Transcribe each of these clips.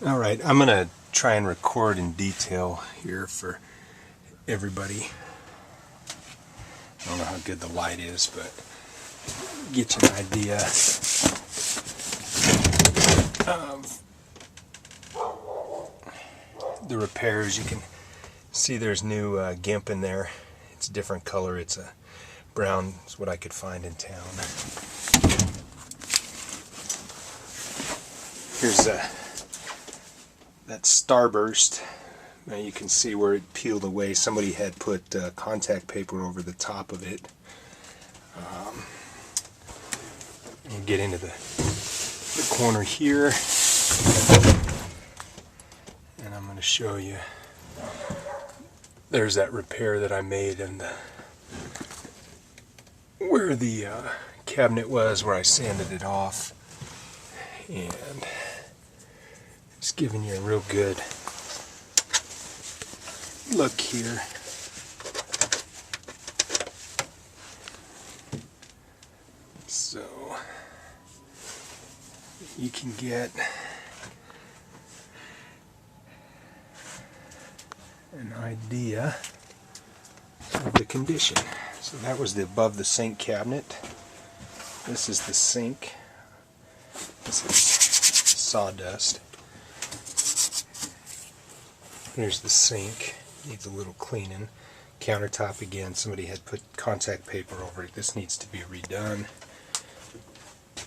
Alright, I'm going to try and record in detail here for everybody. I don't know how good the light is, but get you an idea of the repairs. You can see there's new gimp in there. It's a different color. It's a brown. It's what I could find in town. Here's that starburst. Now you can see where it peeled away. Somebody had put contact paper over the top of it. We'll get into the corner here, and I'm going to show you. There's that repair that I made, and where the cabinet was, where I sanded it off, and just giving you a real good look here. So you can get an idea of the condition. So that was the above the sink cabinet. This is the sink. This is sawdust. Here's the sink. Needs a little cleaning. Countertop again. Somebody had put contact paper over it. This needs to be redone.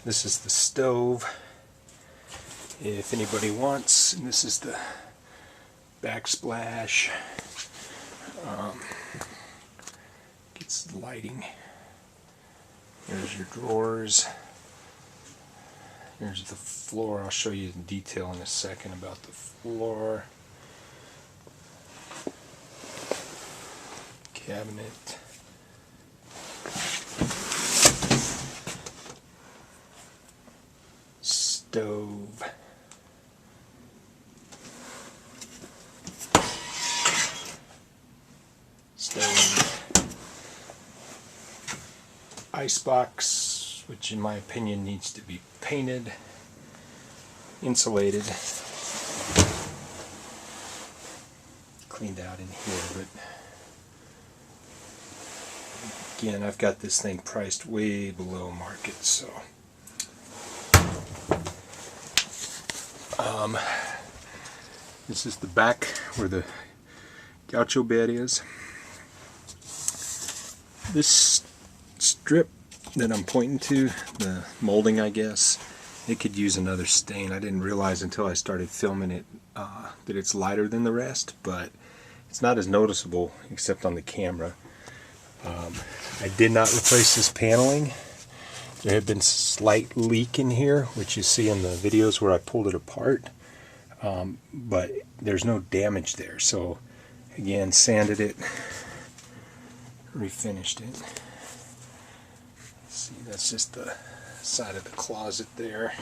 This is the stove, if anybody wants. And this is the backsplash. Gets the lighting. There's your drawers. Here's the floor. I'll show you in detail in a second about the floor. Cabinet. Stove. Icebox, which in my opinion needs to be painted, insulated, cleaned out in here, but again, I've got this thing priced way below market, so this is the back where the gaucho bed is. This strip that I'm pointing to, the molding, I guess, it could use another stain. I didn't realize until I started filming it that it's lighter than the rest, but it's not as noticeable except on the camera. I did not replace this paneling. There had been a slight leak in here, which you see in the videos where I pulled it apart, but there's no damage there. So again, sanded it, refinished it. See, that's just the side of the closet there.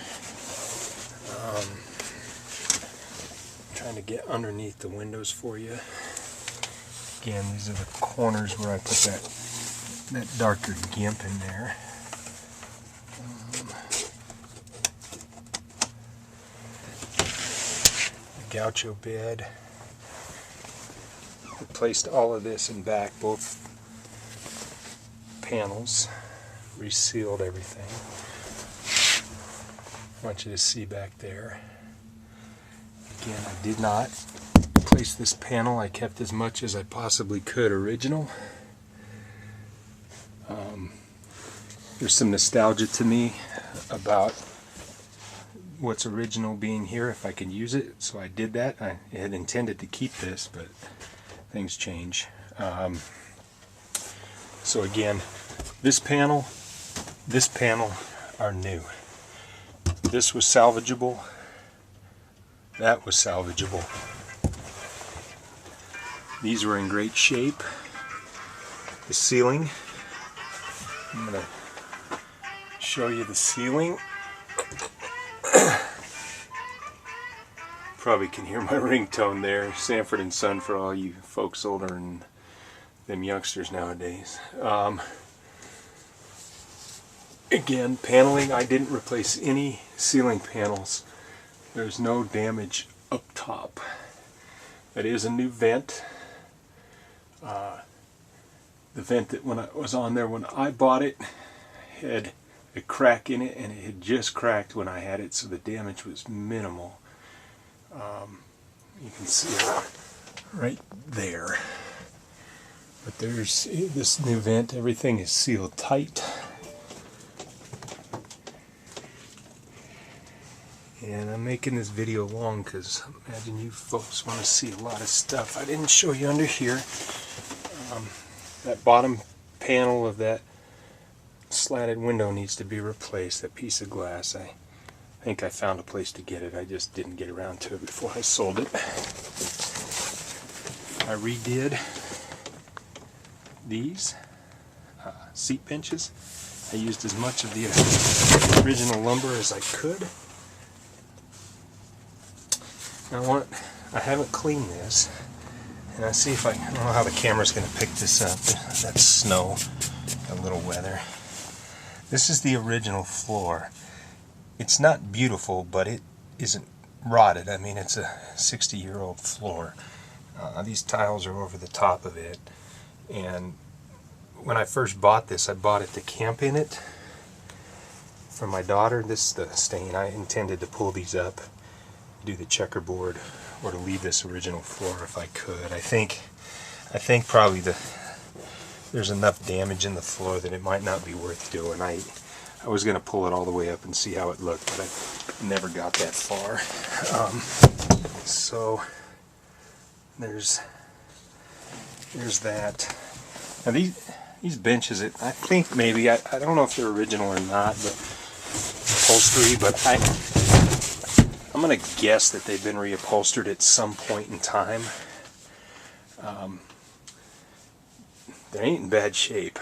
Trying to get underneath the windows for you. Again, these are the corners where I put that darker gimp in there. The gaucho bed. Replaced all of this in back, both panels. Resealed everything. I want you to see back there. Again, I did not replace this panel. I kept as much as I possibly could original. There's some nostalgia to me about what's original being here, if I can use it, so I did that. I had intended to keep this, but things change. So again, this panel are new. This was salvageable. That was salvageable. These were in great shape. The ceiling. I'm going to show you the ceiling. Probably can hear my ringtone there. Sanford and Son for all you folks older than them youngsters nowadays. Again, paneling, I didn't replace any ceiling panels. There's no damage up top. That is a new vent. The vent that when I was on there when I bought it had a crack in it, and it had just cracked when I had it, so the damage was minimal. You can see it right there. But there's this new vent. Everything is sealed tight. And I'm making this video long because I imagine you folks want to see a lot of stuff. I didn't show you under here. That bottom panel of that slatted window needs to be replaced. That piece of glass. I think I found a place to get it. I just didn't get around to it before I sold it. I redid these seat benches. I used as much of the original lumber as I could. Now I haven't cleaned this, and I see if I don't know how the camera's going to pick this up. That's snow, a little weather. This is the original floor. It's not beautiful, but it isn't rotted. I mean, it's a 60-year-old floor. These tiles are over the top of it, and when I first bought this, I bought it to camp in it for my daughter. This is the stain. I intended to pull these up, do the checkerboard, or to leave this original floor if I could. I think probably there's enough damage in the floor that it might not be worth doing. I was going to pull it all the way up and see how it looked, but I never got that far. So there's that. Now these benches, I think maybe, I don't know if they're original or not, but upholstery, but I'm going to guess that they've been reupholstered at some point in time. They ain't in bad shape.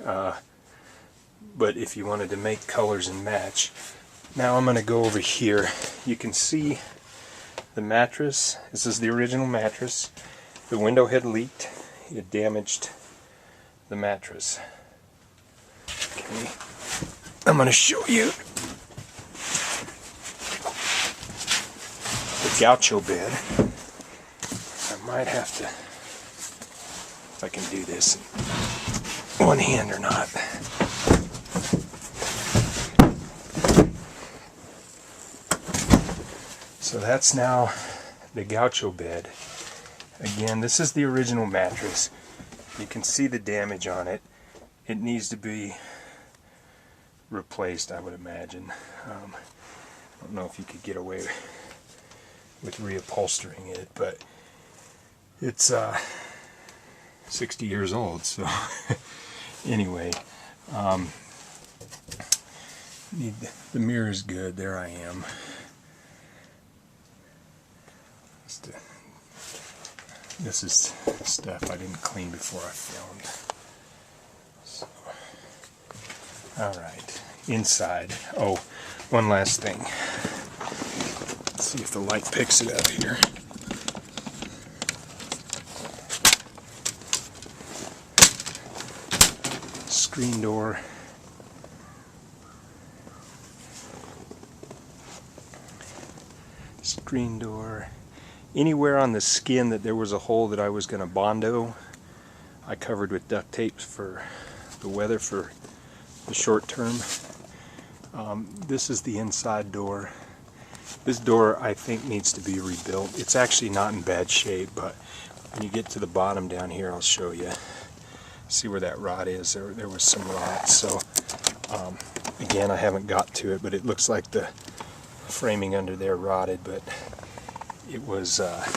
But if you wanted to make colors and match. Now I'm going to go over here. You can see the mattress. This is the original mattress. The window had leaked. It damaged the mattress. Okay. I'm going to show you the gaucho bed. I might have to, if I can do this in one hand or not. So that's now the gaucho bed. Again, this is the original mattress. You can see the damage on it. It needs to be replaced, I would imagine. I don't know if you could get away with reupholstering it, but it's 60 years old, so anyway, the mirror is good. There I am. This is stuff I didn't clean before I filmed. So, alright, inside. Oh, one last thing. Let's see if the light picks it up here. Screen door. Screen door. Anywhere on the skin that there was a hole that I was going to Bondo, I covered with duct tape for the weather for the short term. This is the inside door. This door I think needs to be rebuilt. It's actually not in bad shape, but when you get to the bottom down here, I'll show you. See where that rot is. There was some rot. So again, I haven't got to it, but it looks like the framing under there rotted, but it was, I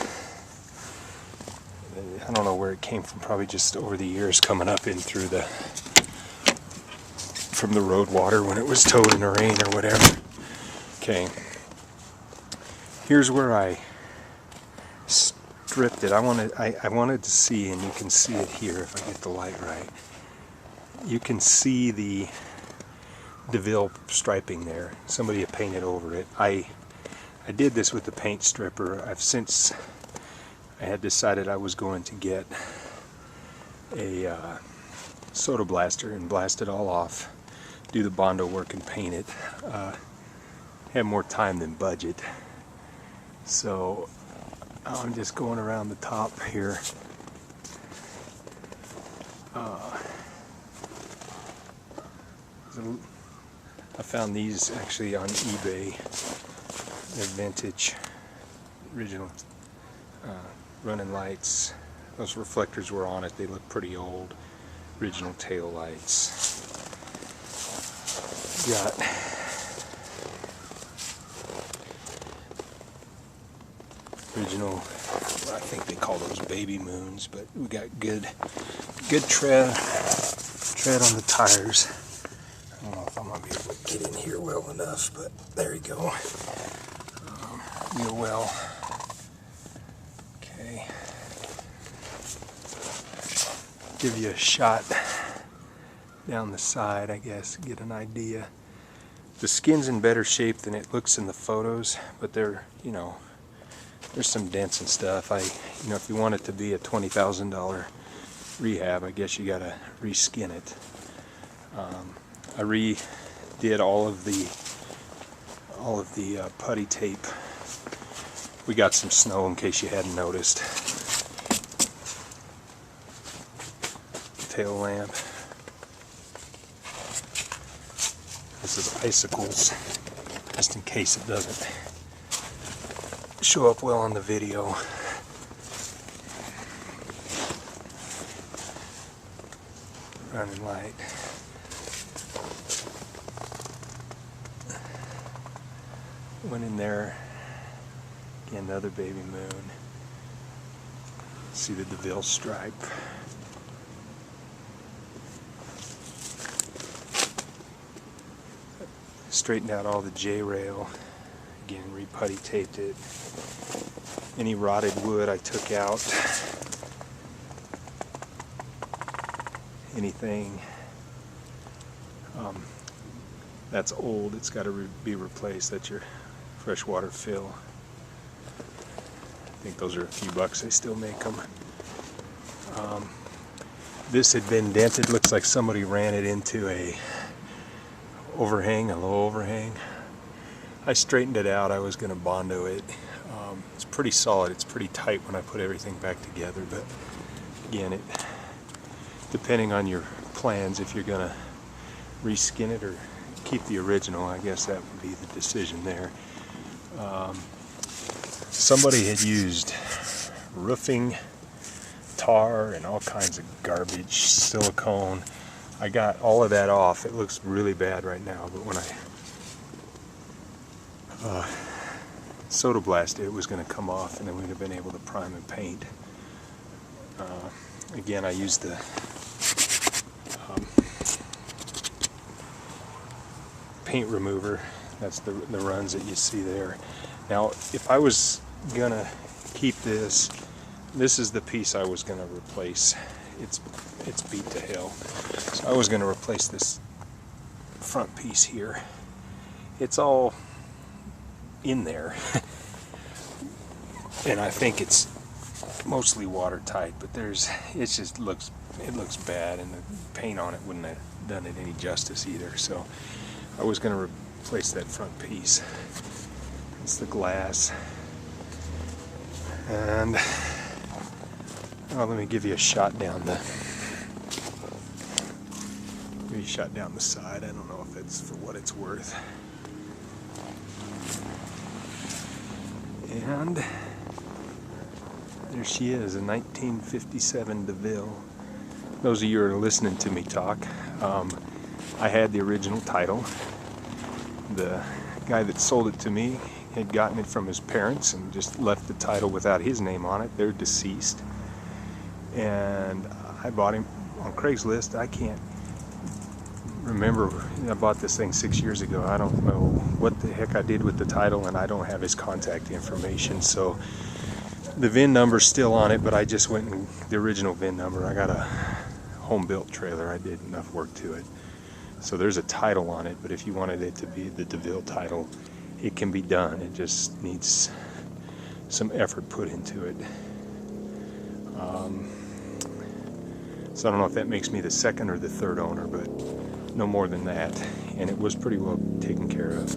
don't know where it came from, probably just over the years coming up in through from the road water when it was towed in the rain or whatever. Okay, here's where I stripped it. I wanted to see, and you can see it here if I get the light right. You can see the deville striping there. Somebody had painted over it. I did this with the paint stripper. I had decided I was going to get a soda blaster and blast it all off, do the Bondo work and paint it. Have more time than budget. So I'm just going around the top here. I found these actually on eBay. They're vintage, original running lights. Those reflectors were on it. They look pretty old. Original tail lights. Got original, I think they call those baby moons, but we got good tread on the tires. I don't know if I'm gonna be able to get in here well enough, but there you go. Real well. Okay. Give you a shot down the side, I guess, get an idea. The skin's in better shape than it looks in the photos, but they're, you know, there's some dents and stuff. If you want it to be a $20,000 rehab, I guess you gotta reskin it. I redid all of the putty tape. We got some snow in case you hadn't noticed. Tail lamp. This is icicles, just in case it doesn't show up well on the video. Running light. Went in there. Again, another baby moon. See the deville stripe. Straightened out all the J-rail. Again, re-putty taped it. Any rotted wood I took out. Anything that's old, it's got to be replaced. That's your freshwater fill. I think those are a few bucks. They still make them. This had been dented. Looks like somebody ran it into a overhang, a low overhang. I straightened it out. I was going to Bondo it. It's pretty solid. It's pretty tight when I put everything back together, but again, depending on your plans, if you're going to reskin it or keep the original, I guess that would be the decision there. Somebody had used roofing tar and all kinds of garbage, silicone. I got all of that off. It looks really bad right now, but when I soda blasted, it was going to come off, and then we'd have been able to prime and paint. Again, I used the paint remover. That's the runs that you see there. Now, if I was gonna keep this is the piece I was gonna replace. It's beat to hell. So I was gonna replace this front piece here. It's all in there, and I think it's mostly watertight. But it looks bad, and the paint on it wouldn't have done it any justice either. So I was going to replace that front piece. It's the glass. And let me give you a shot down the side. I don't know if it's for what it's worth. And there she is, a 1957 DeVille. Those of you who are listening to me talk, I had the original title. The guy that sold it to me had gotten it from his parents and just left the title without his name on it. They're deceased. And I bought him on Craigslist. I can't remember. I bought this thing 6 years ago. I don't know what the heck I did with the title, and I don't have his contact information. So the VIN number's still on it, but I just went and the original VIN number. I got a home-built trailer. I did enough work to it. So there's a title on it, but if you wanted it to be the DeVille title, it can be done. It just needs some effort put into it. So I don't know if that makes me the second or the third owner, but no more than that. And it was pretty well taken care of.